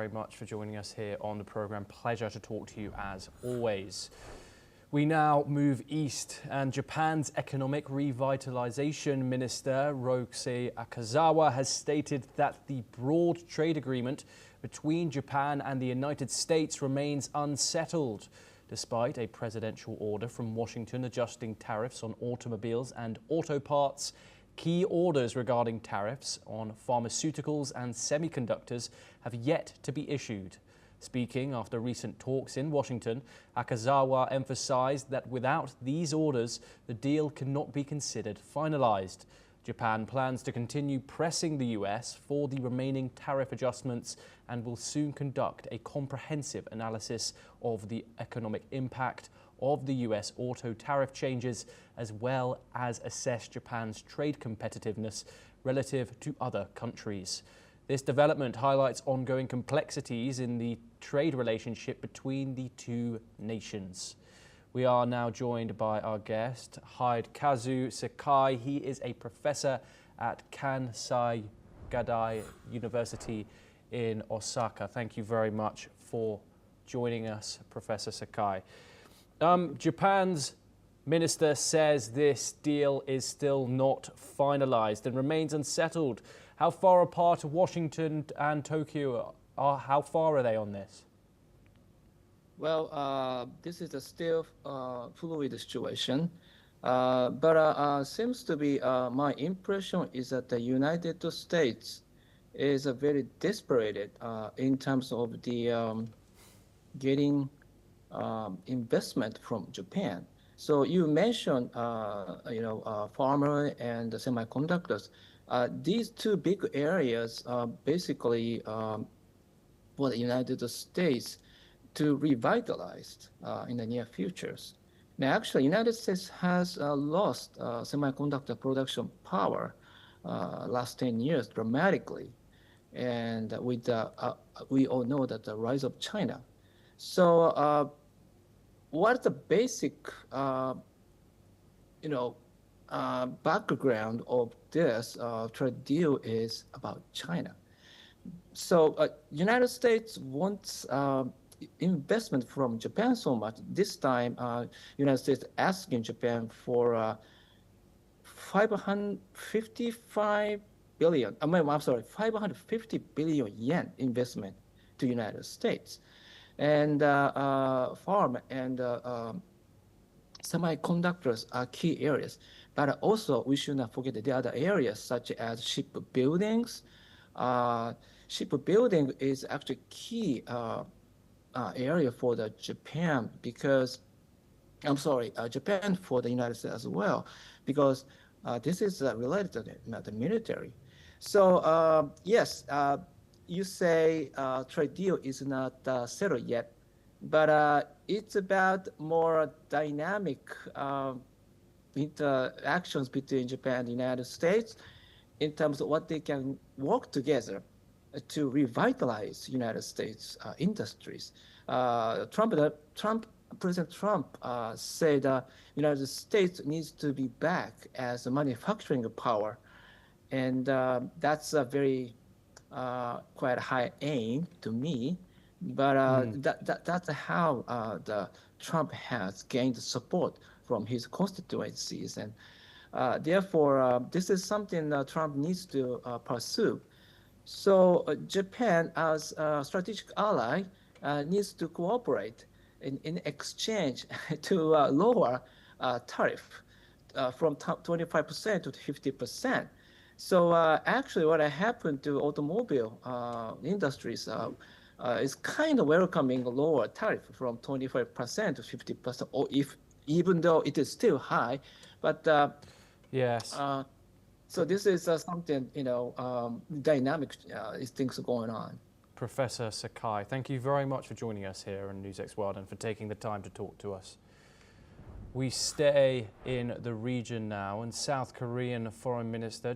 very much for joining us here on the program. Pleasure to talk to you as always. We now move east, and Japan's economic revitalization minister, Ryosei Akazawa, has stated that the broad trade agreement between Japan and the United States remains unsettled, despite a presidential order from Washington adjusting tariffs on automobiles and auto parts. Key orders regarding tariffs on pharmaceuticals and semiconductors have yet to be issued. Speaking after recent talks in Washington, Akazawa emphasized that without these orders, the deal cannot be considered finalized. Japan plans to continue pressing the US for the remaining tariff adjustments and will soon conduct a comprehensive analysis of the economic impact of the US auto tariff changes, as well as assess Japan's trade competitiveness relative to other countries. This development highlights ongoing complexities in the trade relationship between the two nations. We are now joined by our guest, Hidekazu Sakai. He is a professor at Kansai Gaidai University in Osaka. Thank you very much for joining us, Professor Sakai. Japan's minister says this deal is still not finalized and remains unsettled. How far apart are Washington and Tokyo? How far are they on this? Well, this is a still fluid situation, but seems to be my impression is that the United States is very desperate in terms of the getting investment from Japan. So you mentioned, pharma and the semiconductors. These two big areas are basically for the United States to revitalize in the near futures. Now, actually, United States has lost semiconductor production power last 10 years dramatically, and with we all know that the rise of China. So, what's the basic, background of this trade deal is about China. So, United States wants investment from Japan so much. This time, United States asking Japan for 555 billion. I'm sorry, 550 billion yen investment to United States. And farm and semiconductors are key areas. But also, we should not forget the other areas such as shipbuildings. Shipbuilding is actually key area for the Japan because, Japan for the United States as well, because this is related to the military. So yes, you say trade deal is not settled yet, but it's about more dynamic interactions between Japan and the United States in terms of what they can work together to revitalize United States industries. President Trump said United States needs to be back as a manufacturing power, and that's a very quite high aim to me. But that's how the Trump has gained support from his constituencies, and therefore this is something Trump needs to pursue. So Japan, as a strategic ally, needs to cooperate in exchange to lower tariff from 25% to 50%. So actually what happened to automobile industries is kind of welcoming a lower tariff from 25% to 50%, or even though it is still high, but yes. So this is something, dynamic things going on. Professor Sakai, thank you very much for joining us here on NewsX World and for taking the time to talk to us. We stay in the region now, and South Korean Foreign Minister